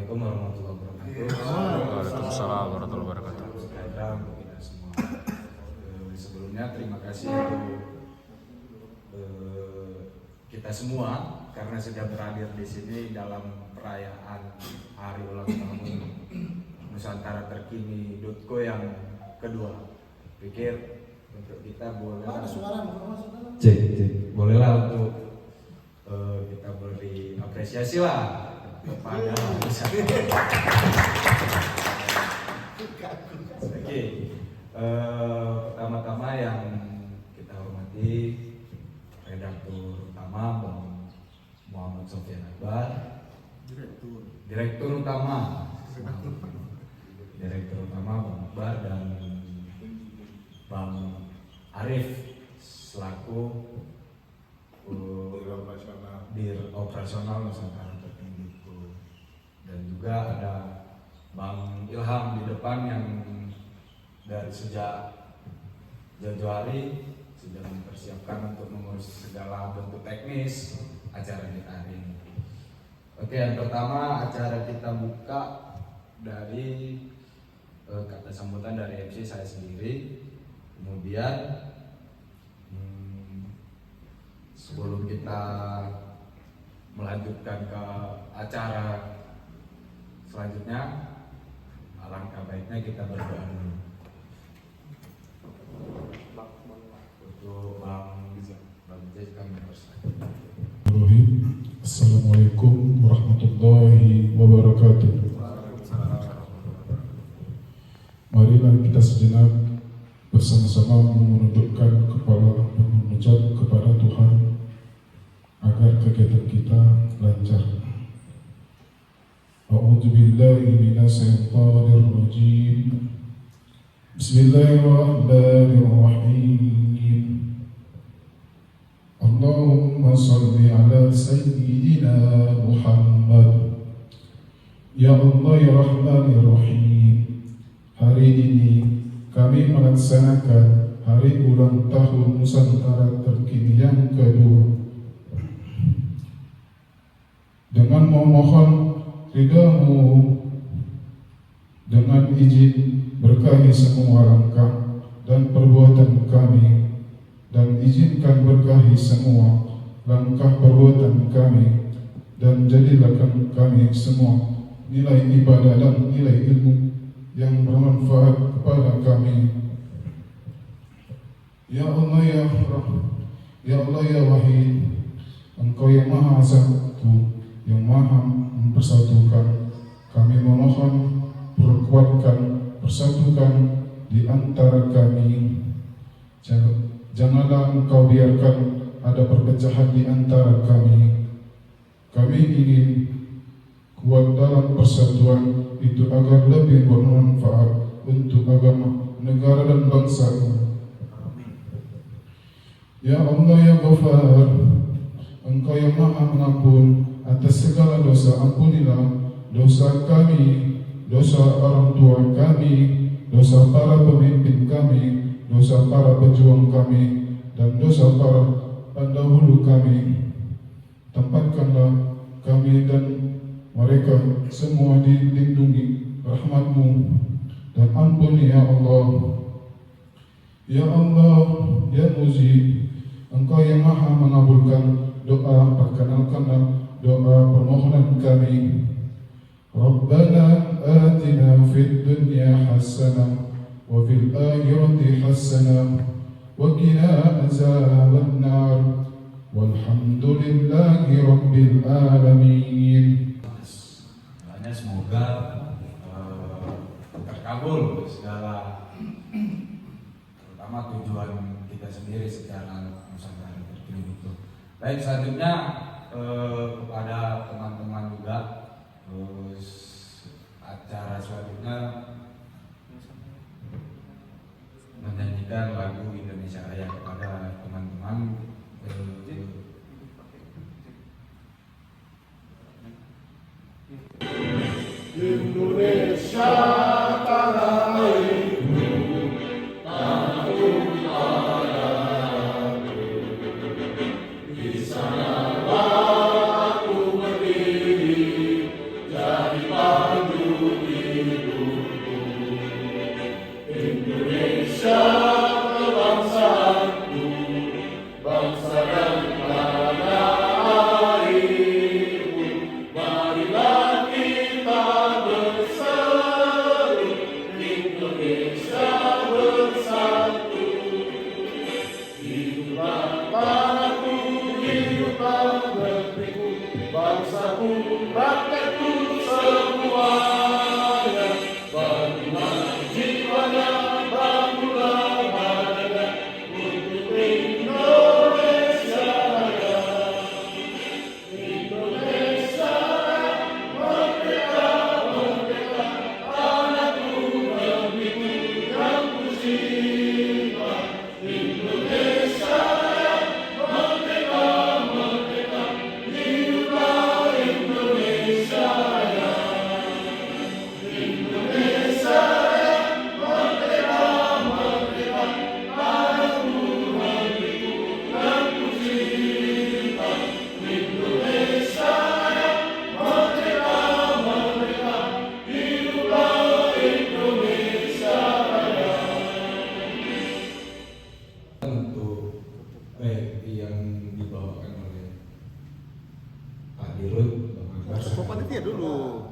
Assalamualaikum warahmatullahi wabarakatuh. Waalaikumsalam warahmatullahi wabarakatuh. Sejahtera untuk kita semua. Sebelumnya terima kasih untuk kita semua karena sudah berhadir di sini dalam perayaan Hari Ulang Tahun Nusantara Terkini.co yang kedua. Pikir untuk kita bolehlah bolehlah untuk kita beri apresiasi lah kepada Oke, pertama-tama yang kita hormati redaktur utama Bang Muhammad Sofyan Akbar, Direktur utama Bang Akbar, dan Bang Arif selaku Dir Operasional Nusantara Terkini.co, dan juga ada Bang Ilham di depan yang dari sejak jauh-jauh hari sudah mempersiapkan untuk mengurus segala bentuk teknis acara kita hari ini. Oke, yang pertama acara kita buka dari kata sambutan dari MC saya sendiri. Kemudian sebelum kita melanjutkan ke acara selanjutnya, alangkah baiknya kita berdoa dulu. Untuk Bang Jai kami persilakan. Assalamualaikum warahmatullahi wabarakatuh. Marilah kita sejenak bersama-sama menundukkan kepala dan mengucap kepada Tuhan agar kegiatan kita lancar. A'udzu billahi minasyaitonir rajim. Bismillahirrahmanirrahim. Allahumma shalli ala sayyidina Muhammad. Ya Allah ya Rahman ya Rahim. Hari ini kami melaksanakan hari ulang tahun Nusantara Terkini yang kedua. Dengan memohon ridha-Mu, dengan izin berkahi semua langkah dan perbuatan kami, dan izinkan berkahi semua langkah perbuatan kami, dan jadikan kami semua nilai ibadah dan nilai ilmu yang bermanfaat kepada kami. Ya Allah ya Ya Allah ya Wahid, Engkau yang Maha Satu, yang Maha mempersatukan. Kami memohon perkuatkan, persatukan di antara kami. Janganlah Engkau biarkan ada perpecahan di antara kami. Kami ingin kuat dalam persatuan itu agar lebih bermanfaat untuk agama, negara dan bangsa ini. Ya Allah ya Ghafar, Engkau yang Maha Mengampun atas segala dosa. Ampunilah dosa kami, dosa orang tua kami, dosa para pemimpin kami, dosa para pejuang kami, dan dosa para pendahulu kami. Tempatkanlah kami dan mereka semua dilindungi rahmat-Mu, dan ampuni ya Allah. Ya Allah ya Mujib, Engkau yang Maha mengabulkan doa. Perkenalkanlah doa permohonan kami. Rabbana atina fid dunya hasanah wa fil akhirati hasanah wa qina azaban nar. Walhamdulillahi rabbil alamin. Semoga terkabul segala, terutama tujuan kita sendiri secara Nusantara Terkini itu. Baik, selanjutnya kepada teman-teman juga, acara selanjutnya menyanyikan lagu Indonesia Raya kepada teman-teman. Indonesia tanah airku, tanahku padaku. Di sanalah aku berdiri, jadi rakyatku semuanya, bangunlah jiwanya, bangunlah badannya untuk Indonesia Raya. Indonesia merdeka, merdeka, tanahku, negeriku yang ku cinta. Indonesia merdeka, merdeka, hiduplah Indonesia Raya. Indonesia merdeka, merdeka, tanahku, negeriku yang ku cinta. Indonesia merdeka, merdeka, hiduplah Indonesia Raya. Untuk yang dibawakan oleh Pak Dirut, Bang Akbar. Kok panitia dulu?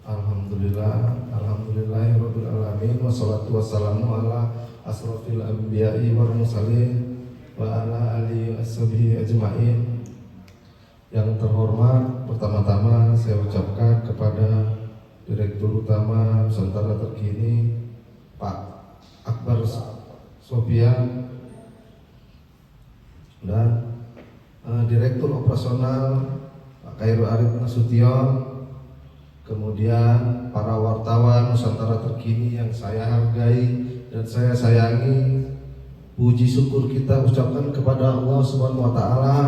Alhamdulillahirabbil alamin wassalatu wassalamu ala asrofil anbiya'i wal mursalin wa ala alihi washabihi ajmain. Yang terhormat, pertama-tama saya ucapkan kepada Direktur Utama Nusantara Terkini Pak Akbar Sofyan dan Direktur Operasional Pak Khairul Arif Nasution, kemudian para wartawan Nusantara Terkini yang saya hargai dan saya sayangi. Puji syukur kita ucapkan kepada Allah Subhanahu wa taala.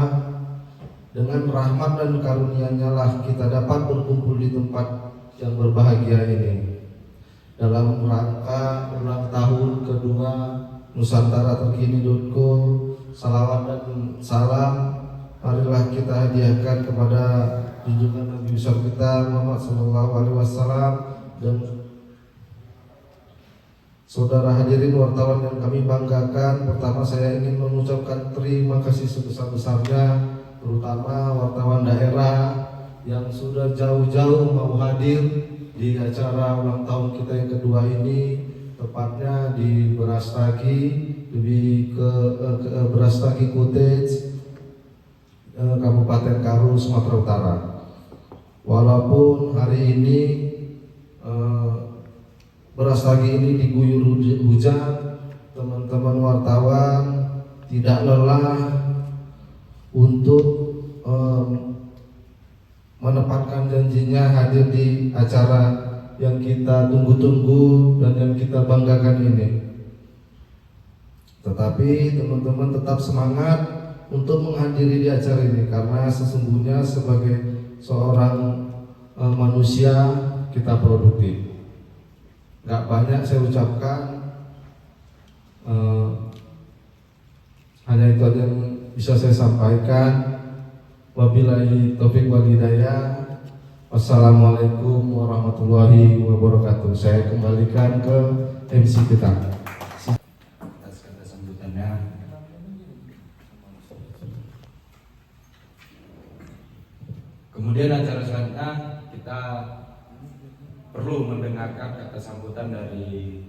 Dengan rahmat dan karunia-Nya lah kita dapat berkumpul di tempat yang berbahagia ini dalam rangka ulang tahun kedua Nusantara Terkini.co. Salawat dan salam marilah kita hadiahkan kepada junjungan Nabi besar kita Muhammad SAW dan saudara hadirin wartawan yang kami banggakan. Pertama saya ingin mengucapkan terima kasih sebesar-besarnya terutama wartawan daerah yang sudah jauh-jauh mau hadir di acara ulang tahun kita yang kedua ini, tepatnya di Brastagi, lebih ke Brastagi Cottage, Kabupaten Karu, Sumatera Utara. Walaupun hari ini Brastagi ini diguyur hujan, teman-teman wartawan tidak lelah untuk menepatkan janjinya hadir di acara yang kita tunggu-tunggu dan yang kita banggakan ini. Tetapi teman-teman tetap semangat untuk menghadiri di acara ini karena sesungguhnya sebagai seorang manusia kita produktif. Gak banyak saya ucapkan, hanya itu aja yang bisa saya sampaikan. Wabillahi taufik wal hidayah. Wassalamualaikum warahmatullahi wabarakatuh. Saya kembalikan ke MC kita. Atas kata sambutannya. Kemudian acara selanjutnya kita perlu mendengarkan kata sambutan dari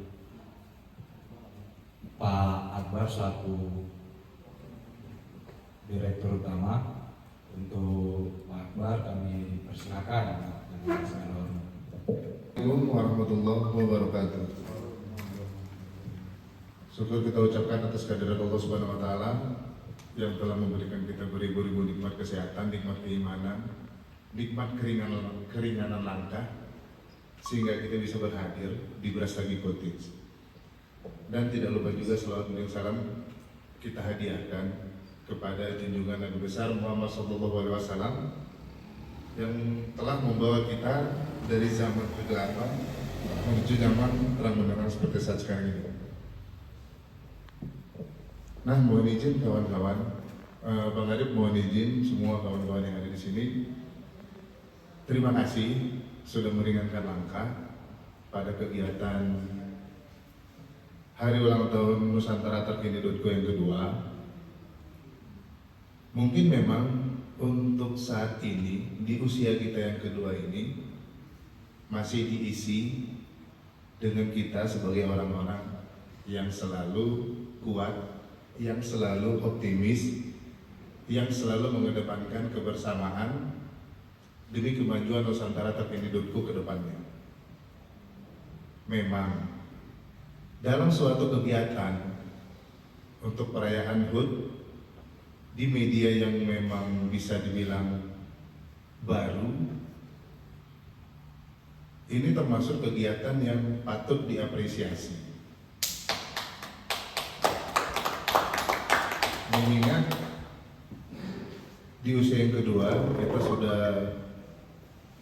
Pak Akbar selaku Direktur Utama. Untuk Pak Akbar kami persilakan dengan segala hormat. Assalamualaikum warahmatullahi wabarakatuh. Syukur kita ucapkan atas kehadirat Allah Subhanahu wa taala yang telah memberikan kita beribu-ribu nikmat kesehatan, nikmat keimanan, nikmat keringanan langkah sehingga kita bisa berhadir di Brastagi Cottage. Dan tidak lupa juga selawat dan salam kita hadiahkan kepada junjungan Nabi besar Muhammad SAW yang telah membawa kita dari zaman kegelapan menuju zaman terang benderang seperti saat sekarang ini. Nah, mohon izin kawan-kawan, Bang Arif mohon izin semua kawan-kawan yang ada di sini. Terima kasih sudah meringankan langkah pada kegiatan Hari Ulang Tahun Nusantara Terkini.co yang kedua. Mungkin memang untuk saat ini di usia kita yang kedua ini masih diisi dengan kita sebagai orang-orang yang selalu kuat, yang selalu optimis, yang selalu mengedepankan kebersamaan demi kemajuan Nusantara Terpilih.ku ke depannya. Memang dalam suatu kegiatan untuk perayaan HUT di media yang memang bisa dibilang baru, ini termasuk kegiatan yang patut diapresiasi. Mengingat di usia yang kedua kita sudah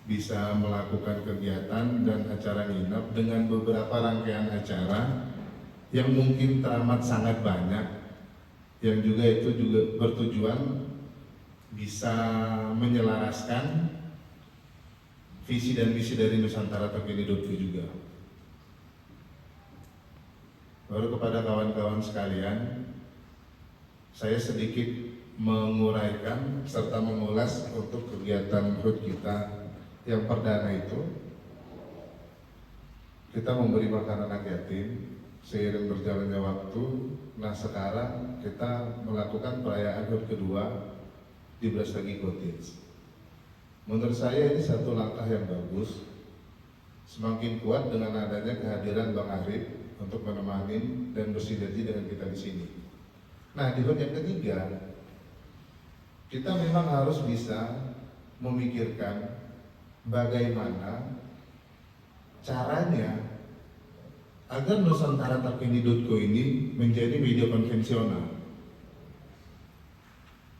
bisa melakukan kegiatan dan acara nginep dengan beberapa rangkaian acara yang mungkin teramat sangat banyak, yang juga itu juga bertujuan bisa menyelaraskan visi dan misi dari Nusantara Terpilih.ku juga. Baru kepada kawan-kawan sekalian, saya sedikit menguraikan serta mengulas untuk kegiatan HUT kita yang perdana itu. Kita memberi makanan anak yatim seiring berjalannya waktu. Nah, sekarang kita melakukan perayaan HUT kedua di Brastagi Cottage. Menurut saya ini satu langkah yang bagus, semakin kuat dengan adanya kehadiran Bang Arif untuk menemani dan bersinergi dengan kita di sini. Nah, di HUT yang ketiga, kita memang harus bisa memikirkan bagaimana caranya agar Nusantara Terpilih.ku ini menjadi media konvensional.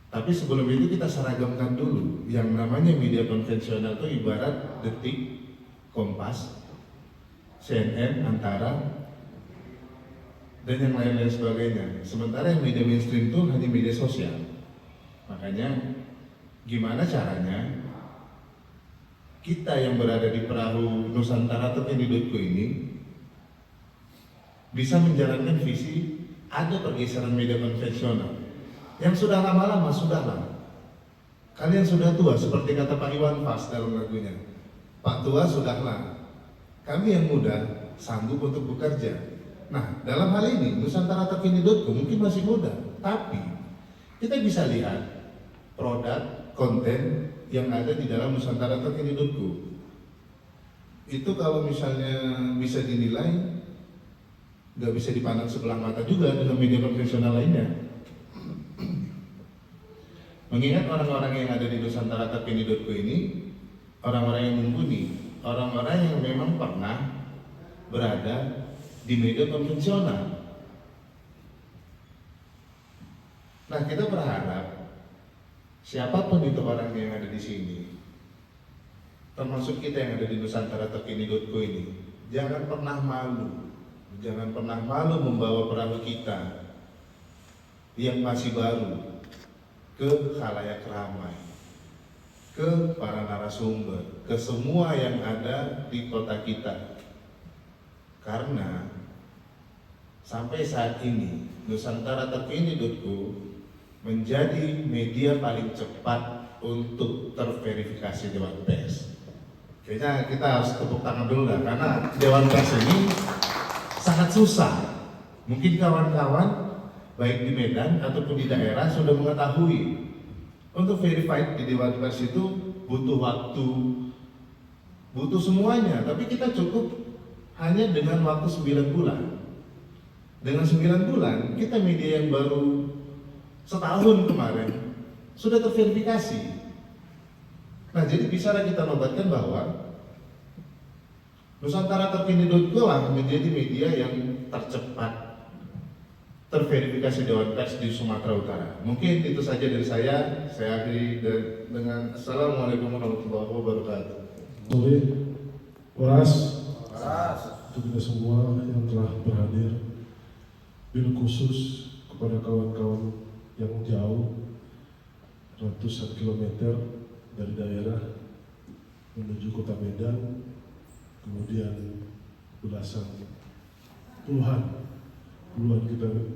Tapi sebelum itu kita seragamkan dulu. Yang namanya media konvensional itu ibarat Detik, Kompas, CNN, Antara, dan yang lain-lain sebagainya. Sementara yang media mainstream itu hanya media sosial. Makanya gimana caranya kita yang berada di perahu Nusantara Terpilih.ku ini bisa menjalankan visi ada pergeseran media konvensional. Yang sudah lama-lama, sudahlah. Kalian sudah tua, seperti kata Pak Iwan Fals dalam lagunya. Pak tua, sudahlah. Kami yang muda, sanggup untuk bekerja. Nah, dalam hal ini, Nusantara Terpilih.ku mungkin masih muda. Tapi, kita bisa lihat produk, konten yang ada di dalam Nusantara Terpilih.ku. Itu kalau misalnya bisa dinilai, nggak bisa dipandang sebelah mata juga dengan media konvensional lainnya. Mengingat orang-orang yang ada di Nusantara Terpilih.ku ini orang-orang yang mumpuni, orang-orang yang memang pernah berada di media konvensional. Nah, kita berharap siapapun itu orang yang ada di sini, termasuk kita yang ada di Nusantara Terpilih.ku ini, jangan pernah malu, jangan pernah malu membawa perahu kita yang masih baru ke khalayak ramai, ke para narasumber, ke semua yang ada di kota kita. Karena sampai saat ini Nusantara Terpilih.ku menjadi media paling cepat untuk terverifikasi Dewan Pers. Kayaknya kita harus tepuk tangan dulu lah, karena Dewan Pers ini sangat susah. Mungkin kawan-kawan baik di Medan ataupun di daerah sudah mengetahui untuk verified di Dewan Pers itu butuh waktu, butuh semuanya. Tapi kita cukup hanya dengan waktu 9 bulan. Dengan 9 bulan kita media yang baru setahun kemarin sudah terverifikasi. Nah, jadi bisa kita nobatkan bahwa Nusantara Terpilih.ku lah menjadi media yang tercepat terverifikasi Dewan Pers di Sumatera Utara. Mungkin itu saja dari saya. Saya akhiri dengan Assalamualaikum warahmatullahi wabarakatuh. Sore, Oras, untuk kita semua yang telah berhadir, bil khusus kepada kawan-kawan yang jauh ratusan kilometer dari daerah menuju kota Medan, kemudian belasan puluhan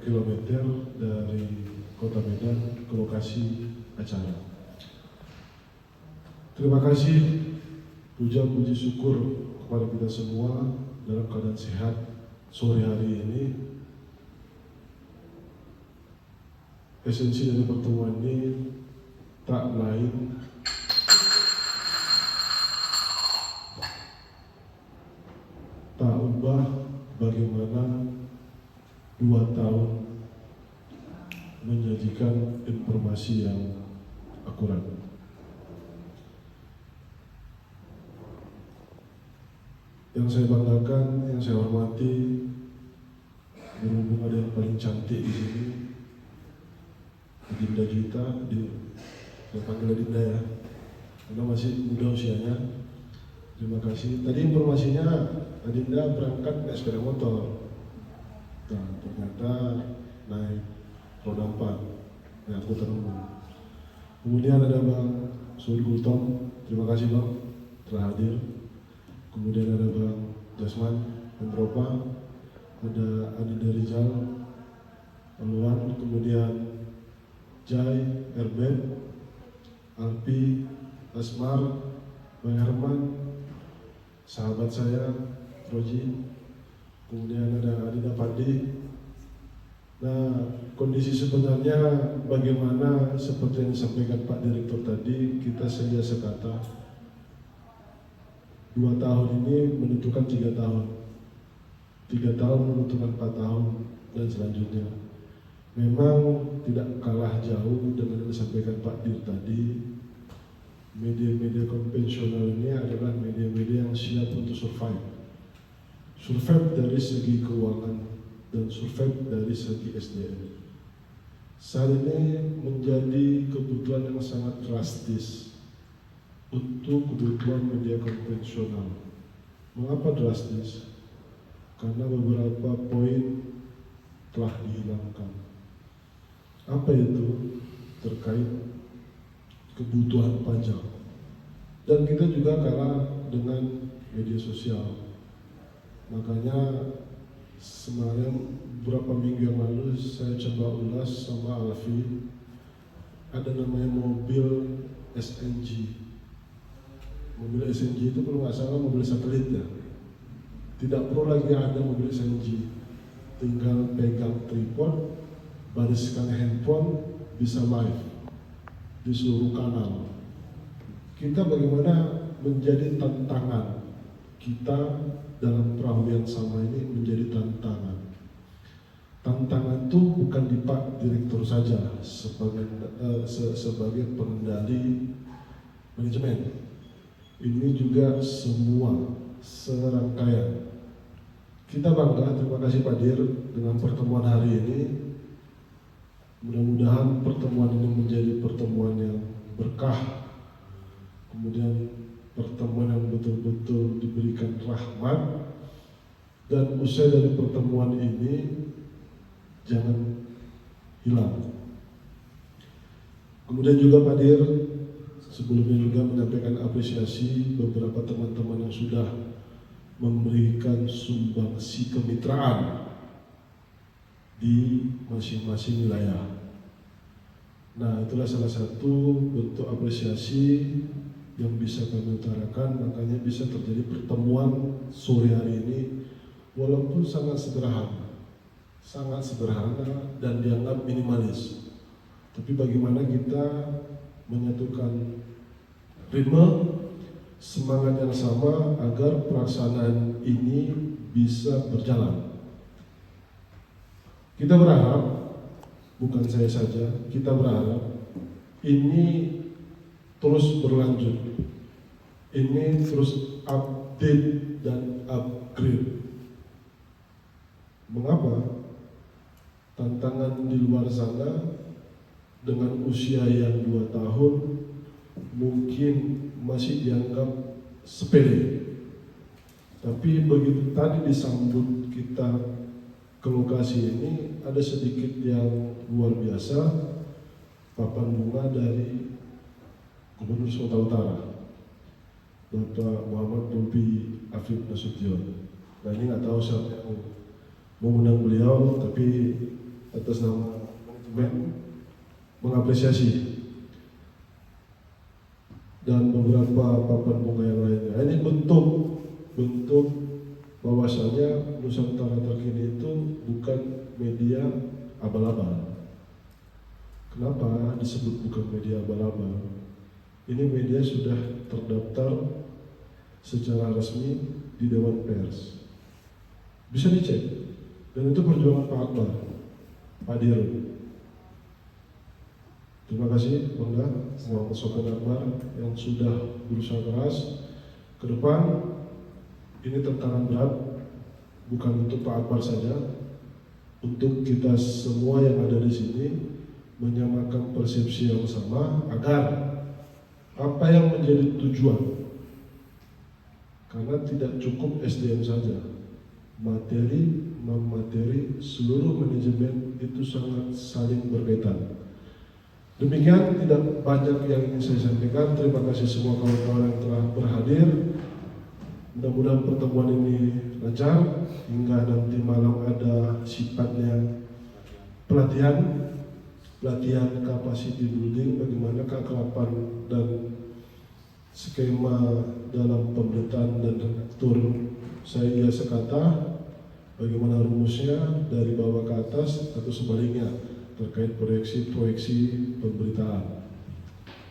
kilometer dari kota Medan ke lokasi acara. Terima kasih, puja puji syukur kepada kita semua dalam keadaan sehat sore hari ini. Esensi dari pertemuan ini tak lain tak ubah bagaimana 2 tahun menyajikan informasi yang akurat. Yang saya banggakan, yang saya hormati, berhubung ada yang paling cantik di sini, Adinda Juwita, saya panggil Adinda ya, karena masih muda usianya. Terima kasih. Tadi informasinya Adinda berangkat naik sepeda motor. Nah, ternyata naik roda 4, naik angkutan umum. Kemudian ada Bang Suri Gultom, terima kasih Bang telah hadir. Kemudian ada Bang Jasman Pentropa, ada Adinda Rizal, Aluan, kemudian Jai, Erben, Alpi, Asmar, Bang Herman, sahabat saya, Roji, kemudian ada Adinda Pandi. Nah, kondisi sebenarnya bagaimana seperti yang disampaikan Pak Direktur tadi, kita saja sekata 2 tahun ini menentukan 3 tahun, 3 tahun menentukan 4 tahun, dan selanjutnya. Memang tidak kalah jauh dengan yang disampaikan Pak Dir tadi. Media-media konvensional ini adalah media-media yang siap untuk survive. Survive dari segi keuangan dan survive dari segi SDM. Saat ini menjadi kebutuhan yang sangat drastis untuk kebutuhan media konvensional. Mengapa drastis? Karena beberapa poin telah dihilangkan. Apa itu? Terkait kebutuhan pajak. Dan kita juga kalah dengan media sosial. Makanya semalam beberapa minggu yang lalu saya coba ulas sama Alfi, ada namanya mobil SNG. Mobil SNG itu kalau nggak salah mobil satelit ya. Tidak perlu lagi ada mobil SNG, tinggal pegang tripod, bariskan handphone, bisa live di seluruh kanal. Kita bagaimana menjadi tantangan kita dalam perahu yang sama ini menjadi tantangan. Tantangan itu bukan di Pak Direktur saja sebagai pengendali manajemen. Ini juga semua serangkaian. Kita bangga, terima kasih Pak Dir dengan pertemuan hari ini. Mudah-mudahan pertemuan ini menjadi pertemuan yang berkah, kemudian pertemuan yang betul-betul diberikan rahmat, dan usai dari pertemuan ini jangan hilang. Kemudian juga Pak Dir sebelumnya juga menyampaikan apresiasi beberapa teman-teman yang sudah memberikan sumbangsi kemitraan di masing-masing wilayah. Nah, itulah salah satu bentuk apresiasi yang bisa kami utarakan, makanya bisa terjadi pertemuan sore hari ini walaupun sangat sederhana dan dianggap minimalis. Tapi bagaimana kita menyatukan ritme, semangat yang sama agar pelaksanaan ini bisa berjalan. Kita berharap, bukan saya saja, kita berharap ini terus berlanjut, ini terus update dan upgrade. Mengapa? Tantangan di luar sana dengan usia yang 2 tahun mungkin masih dianggap sepele. Tapi begitu tadi disambut kita ke lokasi ini, ada sedikit yang luar biasa, papan bunga dari Gubernur Sumatera Utara, Bapak Muhammad Bobi Afif Nasution. Nah, ini nggak tahu siapa yang mengundang beliau, tapi atas nama manajemen mengapresiasi, dan beberapa papan bunga yang lainnya. Ini bentuk bahwasanya Nusantara Terkini itu bukan media abal-abal. Kenapa disebut bukan media abal-abal? Ini media sudah terdaftar secara resmi di Dewan Pers. Bisa dicek. Dan itu perjuangan Pak Akbar, Pak Dirut. Terima kasih Bangga Muhammad Sofyan Akbar yang sudah berusaha keras. Ke depan ini tantangan berat, bukan untuk Pak Akbar saja, untuk kita semua yang ada di sini menyamakan persepsi yang sama agar apa yang menjadi tujuan, karena tidak cukup SDM saja, materi, non-materi, seluruh manajemen itu sangat saling berkaitan. Demikian, tidak banyak yang ingin saya sampaikan. Terima kasih semua kawan-kawan yang telah berhadir. Mudah-mudahan pertemuan ini lancar hingga nanti malam ada sifatnya pelatihan capacity building, bagaimana keakraban dan skema dalam pemberitaan dan rektur. Saya biasa kata bagaimana rumusnya dari bawah ke atas atau sebaliknya terkait proyeksi pemberitaan.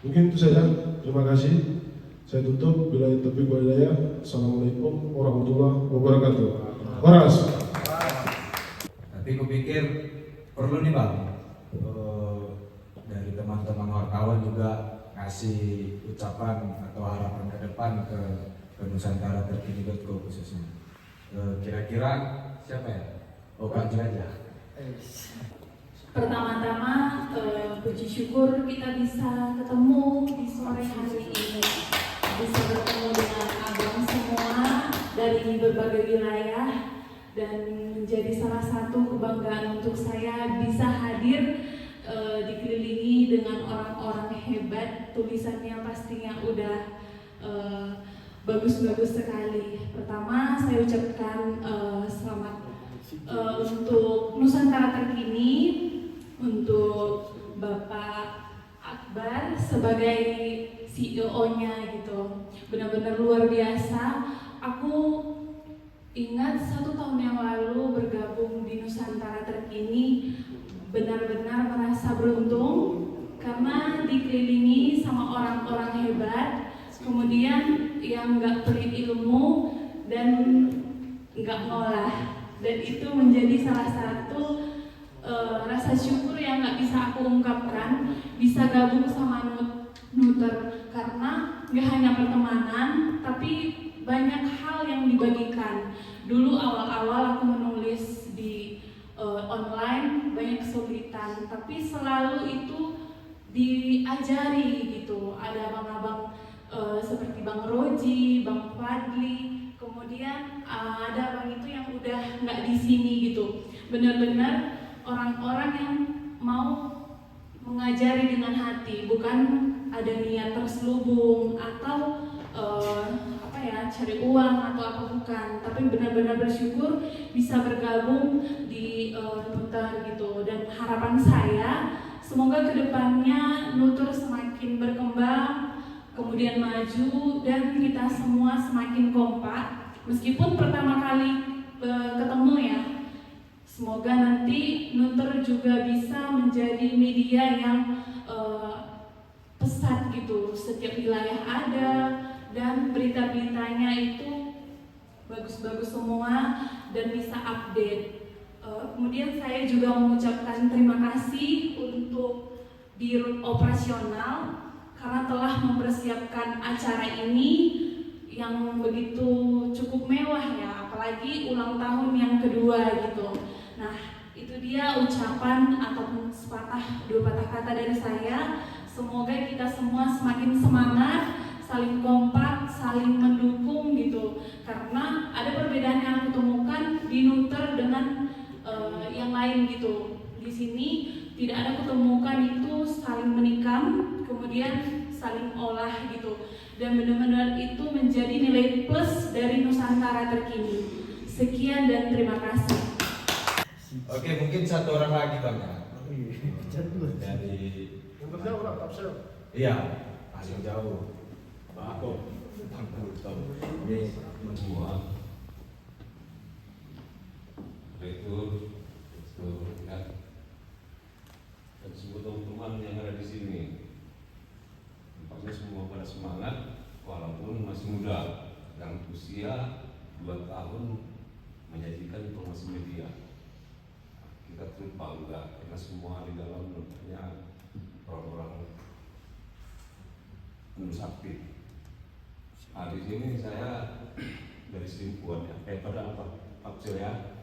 Mungkin itu saja. Terima kasih. Saya tutup. Bila taufiq wal hidayah. Assalamualaikum warahmatullahi wabarakatuh. Waras. Tapi kupikir perlu nih Bang, dari teman-teman wartawan juga kasih ucapan atau harapan ke depan ke Nusantara Terkini.co khususnya. Kira-kira siapa ya? Oh, Kak Jelajah. Pertama-tama puji syukur kita bisa ketemu di sore hari ini, bisa bertemu dengan abang semua dari berbagai wilayah, dan menjadi salah satu kebanggaan untuk saya bisa hadir dikelilingi dengan orang-orang hebat. Tulisannya pastinya udah bagus-bagus sekali. Pertama saya ucapkan selamat untuk Nusantara Terkini, untuk Bapak Akbar sebagai CEO-nya gitu. Benar-benar luar biasa. Aku ingat 1 tahun yang lalu bergabung di Nusantara Terkini, benar-benar merasa beruntung karena dikelilingi sama orang-orang hebat, kemudian yang nggak pelit ilmu dan nggak ngolah, dan itu menjadi salah satu rasa syukur yang nggak bisa aku ungkapkan bisa gabung sama Nuter, karena nggak hanya pertemanan tapi banyak hal yang dibagikan. Dulu awal-awal aku menulis di online banyak kesulitan, tapi selalu itu diajari gitu. Ada abang-abang seperti Bang Roji, Bang Fadli, kemudian ada abang itu yang udah nggak di sini gitu. Benar-benar orang-orang yang mau mengajari dengan hati, bukan ada niat terselubung atau cari uang atau apa, bukan, tapi benar-benar bersyukur bisa bergabung di Nuter gitu. Dan harapan saya semoga kedepannya Nuter semakin berkembang, kemudian maju, dan kita semua semakin kompak. Meskipun pertama kali ketemu ya, semoga nanti Nuter juga bisa menjadi media yang pesat gitu, setiap wilayah ada, dan berita-beritanya itu bagus-bagus semua dan bisa update. Kemudian saya juga mengucapkan terima kasih untuk Dirut Operasional karena telah mempersiapkan acara ini yang begitu cukup mewah ya, apalagi ulang tahun yang kedua gitu. Nah, itu dia ucapan ataupun dua patah kata dari saya. Semoga kita semua semakin semangat, saling kompak, saling mendukung gitu. Karena ada perbedaan yang aku temukan di Nuter dengan yang lain gitu. Di sini tidak ada ketemukan itu saling menikam, kemudian saling olah gitu. Dan benar-benar itu menjadi nilai plus dari Nusantara Terkini. Sekian dan terima kasih. Oke, mungkin satu orang lagi Bang ya. Dari iya, paling jauh. Bang Kultom. Ini Direktur, ya, dan semua teman-teman yang ada di sini. Nampaknya semua pada semangat walaupun masih muda, dan usia 2 tahun menyajikan informasi media. Kita turut bangga karena semua di dalam nampaknya orang-orang penuh sakti. Di sini saya dari Simpuan ya, pada Pak Surya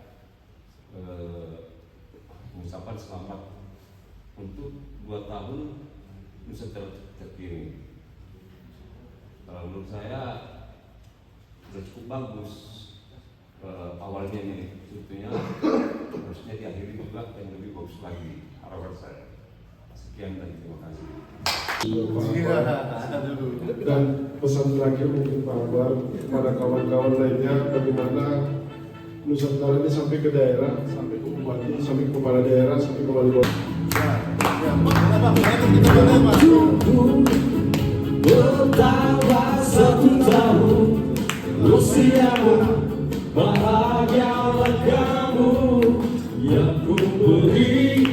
mengucapkan selamat untuk 2 tahun Nusantara Terkini. Kalau menurut saya sudah cukup bagus awalnya ini, sebetulnya harusnya diakhiri juga yang lebih bagus lagi, harapan saya. Sekian dan terima kasih. Dan pesan terakhir mungkin Pak Akbar kepada kawan-kawan lainnya, bagaimana Nusantara ini sampai ke daerah, sampai ke bupati, sampai ke kepala daerah, sampai ke wali kota. Bertambah 1 tahun usiamu, bahagialah kamu yang ku beri.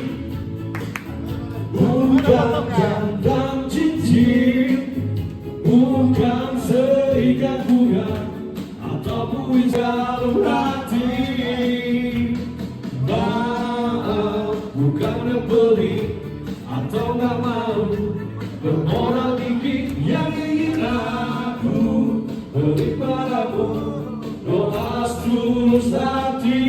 Bukan kandang cincin, bukan serikat bunga, ataupun jalur hati. Maaf, bukan membeli atau nggak mau bermoral tinggi yang ingin aku beri padamu. Doa setulus hati.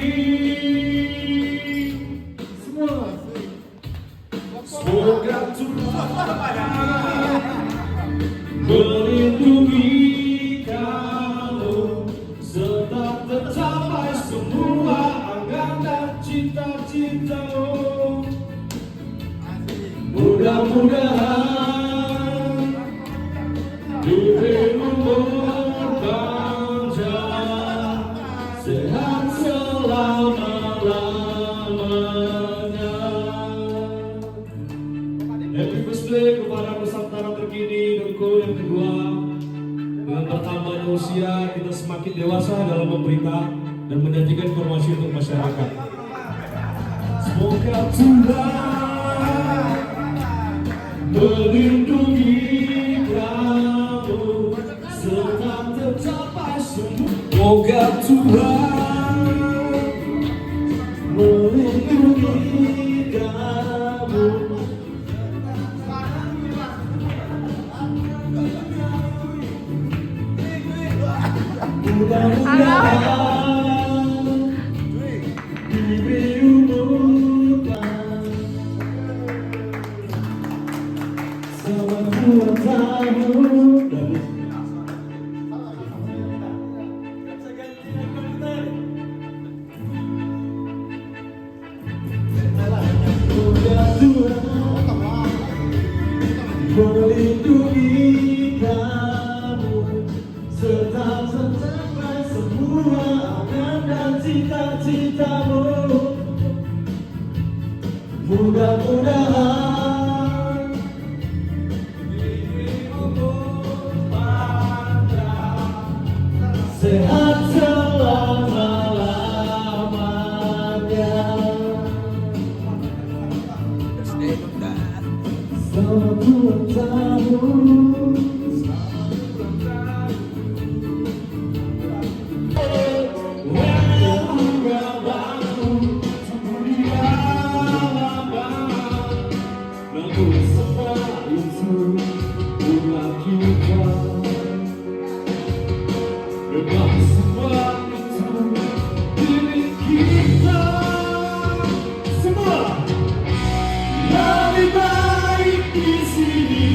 Semoga Tuhan melindungi kamu serta tercapai semua angan dan cita-citamu. Mudah-mudahan diberi umur panjang, sehat selama-lamanya. Happy birthday kepada Nusantara Terkini Dengkul yang kedua. Dengan bertambahnya usia, kita semakin dewasa dalam memberita dan menyajikan informasi untuk masyarakat. Semoga Tuhan melindungi kamu serta tercapai semua. Semoga Tuhan melindungi kamu. Mudah-mudahan diberi umur selama 2 tahun. Melindungi kamu serta tercapai semua angan dan cita-citamu. Mudah-mudahan diberi umur panjang, sehat selama-lamanya. Selama 2 tahun. Lebih baik di sini.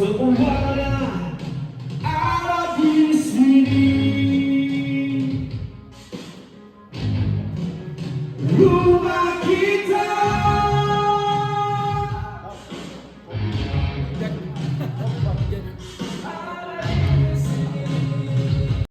Sepuluh